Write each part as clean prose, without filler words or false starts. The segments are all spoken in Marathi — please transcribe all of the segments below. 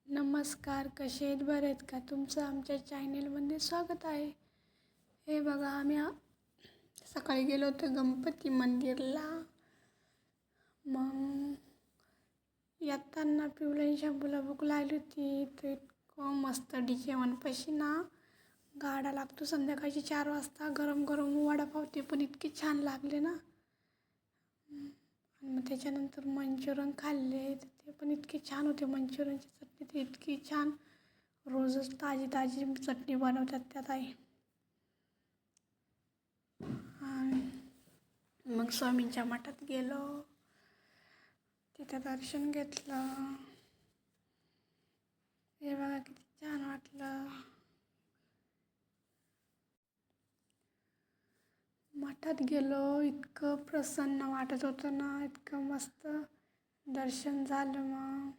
नमस्कार, कसे आहेत? बरे आहेत का? तुमचं आमच्या चॅनलमध्ये स्वागत आहे. हे बघा, आम्ही सकाळी गेलो होतो गणपती मंदिरला. मग येताना पिवळ्या शंभूला भूक लागली होती, तर इतकं मस्त जेवणपाशी ना गाडा लागतो संध्याकाळची 4 वाजता. गरम गरम वडापाव, ते पण इतके छान लागले ना. आणि मग त्याच्यानंतर मंचुरियन खाल्ले, तर ते पण इतके छान होते. मंचुरियनची चटणी तर इतकी छान, रोजच ताजी ताजी चटणी बनवतात त्यात आई. आणि मग स्वामींच्या मठात गेलो, तिथं दर्शन घेतलं. हे बघा किती छान वाटलं. मठात गेलो, इतकं प्रसन्न वाटत होतं ना, इतकं मस्त दर्शन झालं. मग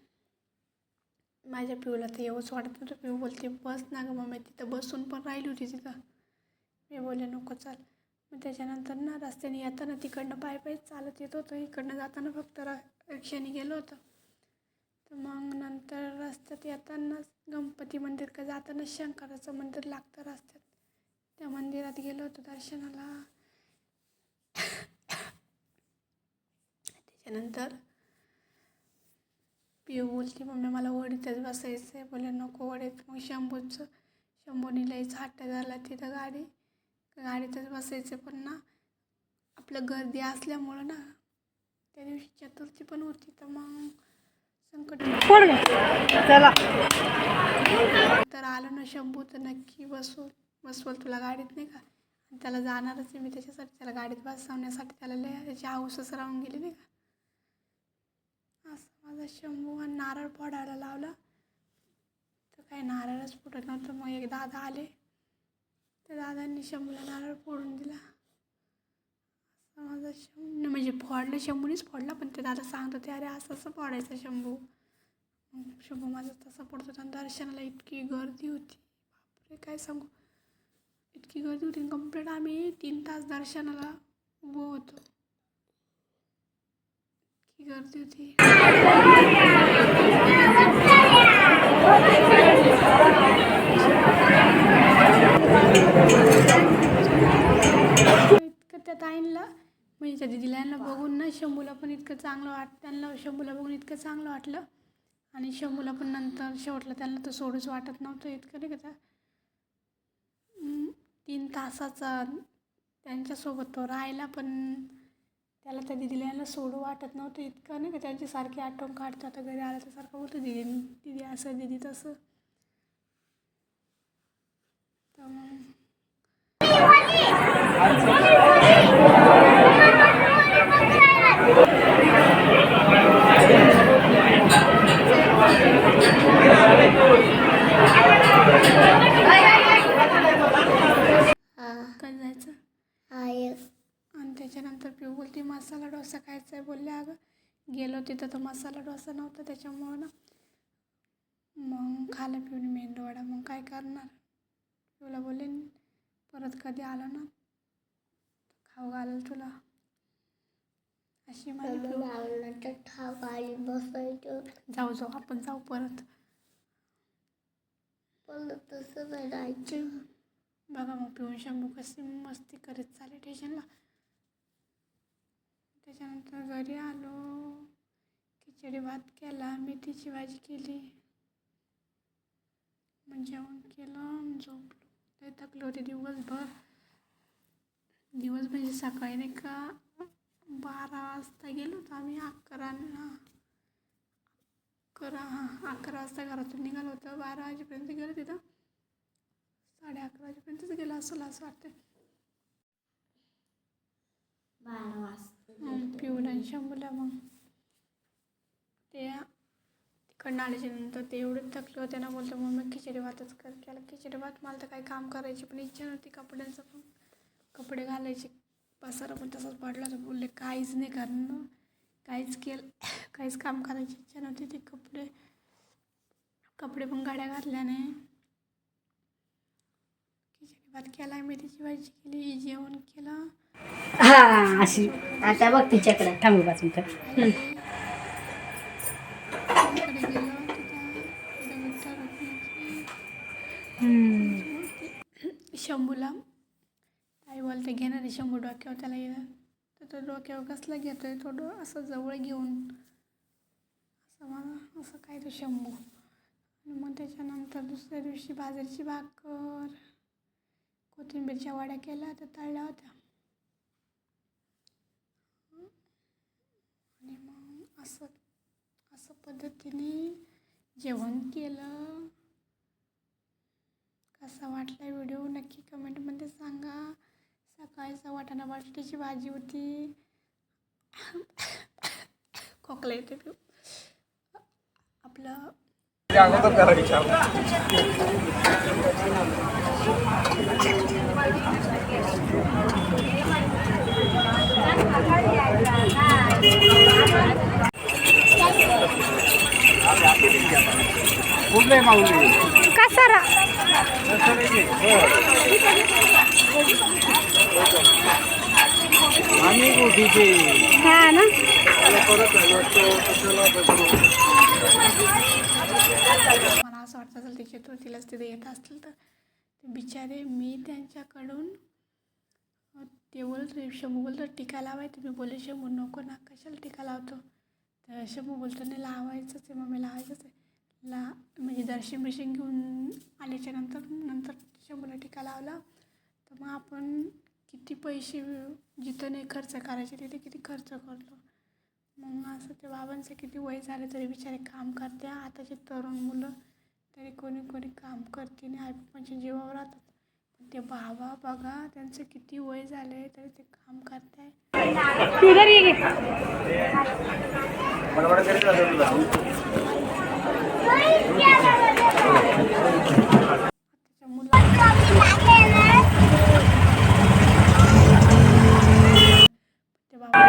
माझ्या पिऊला तर येऊच वाटत नव्हतं. पिऊ बोलते बस ना गं मम्मी, तिथं बसून पण राहिली होती तिथं. मी बोलले नको चाल. मग त्याच्यानंतर ना रस्त्याने येताना तिकडनं पायी चालत येत होतं, इकडनं जाताना फक्त रिक्षाने गेलो होतं. तर मग नंतर रस्त्यात येतानाच गणपती मंदिर का जाताना शंकराचं मंदिर लागतं रस्त्यात, त्या मंदिरात गेलो होतो दर्शनाला. त्याच्यानंतर पिऊ बोलती मम्मी मला वडीतच बसायचं आहे. बोले नको वडीत. मग शंभूने लईच हट्ट झाला, तिथं गाडीतच बसायचं. पण ना आपलं गर्दी असल्यामुळं ना, त्या दिवशी चतुर्थी पण होती, तर मग संकट चला तर आलं ना शंभू, तर नक्की बसवल तुला गाडीत नाही का. आणि त्याला जाणारच आहे मी, त्याच्यासाठी त्याला गाडीत बसवण्यासाठी त्याला लय त्याची हाऊसच राहून गेली नाही का. असं माझा शंभू. आणि नारळ फोडायला लावला, तर काही नारळच फुटत नव्हतं. मग एक दादा आले, त्या दादांनी शंभूला नारळ फोडून दिला. असं माझा शंभू म्हणजे फोडलं, शंभूनेच फोडला, पण ते दादा सांगत होते अरे असं असं फोडायचं शंभू. मग शंभू माझा तसा पडतो. आणि दर्शनाला इतकी गर्दी होती, बापरे काय सांगू, इतकी गर्दी होती. कंप्लीट आम्ही 3 तास दर्शनाला उभं होतो, इतकी गर्दी होती. इतकं त्या ताईंना म्हणजे त्या दिदीला यांना बघून ना शंभूला पण इतकं चांगलं त्यांना शंभूला बघून इतकं चांगलं वाटलं. आणि शंभूला पण नंतर शेवटला त्यांना तर सोडूच वाटत नव्हतं इतकं नाही का. 3 तासाचा त्यांच्यासोबत तो राहायला, पण त्याला त्या दिदीला यांना सोडू वाटत नव्हतं इतकं नाही का. त्यांची सारखी आठवण काढतो, आता घरी आलं तर सारखं बोलतो दिदी असं दिदी तसं. तर मग काय जायचं. आणि त्याच्यानंतर पिऊ बोलती मसाला डोसा खायचा आहे. बोलले अगं गेलो तिथं तर मसाला डोसा नव्हता, त्याच्यामुळं ना मग खाला पिऊने मेंदूवडा. मग काय करणार, पिऊला बोलले परत कधी आला ना खाऊ घालेल तुला, अशी माझी पिऊ. जाऊ आपण जाऊ परत. बघा मग पिऊन शंभू कशी मस्ती करत चाले स्टेशनला. त्याच्यानंतर घरी आलो, खिचडी भात केला, मेथीची भाजी केली, मग जेवण केलं, झोपलो. ते थकले होते दिवसभर म्हणजे सकाळी नाही का 12 वाजता गेलो होतो आम्ही. 11 वाजता घरातून निघालो होतं. 12 वाजेपर्यंत गेलो तिथं, 11:30 वाजेपर्यंतच गेलं असं वाटतं. पिऊला आणि शंभूला मग ते तिकडनं आल्याच्या नंतर ते एवढे थकले होते ना, बोलतो मग मी खिचडी भातच केला. खिचडी भात मला तर काही काम करायची पण इच्छा नव्हती. कपड्यांचं पण कपडे घालायचे पसारा पण तसंच पडला होता. बोलले काहीच नाही करणं, काहीच काम करायची इच्छा नव्हती. ते कपडे पण गाड्या घातल्याने. खिचडी भात केला, मेथीची भाजी केली, जेवण केलं. अशी आता बघ तिच्याकडे थांबू पासून तर गेलो तिथं शंभूला ताई बोलते घेणार आहे शंभू डोक्यावर, त्याला येणार तर तो डोक्यावर कसला घेतो आहे, तो असं जवळ घेऊन असं मला असं काय तो शंभू. आणि मग त्याच्यानंतर दुसऱ्या दिवशी बाजरीची भाकर, कोथिंबीरच्या वड्या केल्या होत्या, तळल्या होत्या. आणि मग असं असं पद्धतीने जेवण केलं. कसा वाटला व्हिडिओ नक्की कमेंटमध्ये सांगा. सकाळचा वाटाणा बटाट्याची भाजी होती. खोकला येते पिऊ. आपलं कसारा हा ना. मला असं वाटतं असेल ते चतुर्थीलाच तिथे येत असतील तर ते बिचारे, मी त्यांच्याकडून तेवढं शंभू बोलतो टीका लावायचं. मी बोलले शंभू नको ना, कशाला टीका लावतो. तर शंभू बोलतो नाही लावायचंच आहे मम्मी, लावायचंच आहे. म्हणजे दर्शन बिर्शन घेऊन आल्याच्या नंतर शंभूला टीका लावला. तर मग आपण किती पैसे जिथं नाही खर्च करायचे तिथे किती खर्च करतो. मग असं ते बाबांचं किती वय झालं तरी बिचारे काम करते. आताचे तरुण मुलं तरी कोणी काम करते नाही, आई पप्पांच्या जीवावर राहतात. पण ते बाबा बघा, त्यांचं किती वय झालं आहे तरी ते काम करत आहे. ते बाबा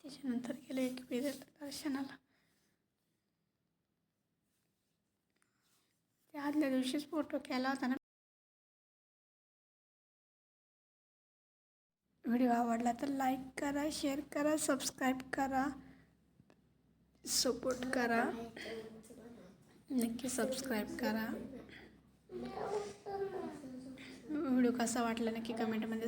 त्याच्यानंतर गेलो एकविरा दर्शनाला. त्या आदल्या दिवशीच फोटो केला होता ना. व्हिडिओ आवडला तर लाईक करा, शेअर करा, सबस्क्राईब करा, सपोर्ट करा. नक्की सबस्क्राईब करा. व्हिडिओ कसा वाटला नक्की कमेंटमध्ये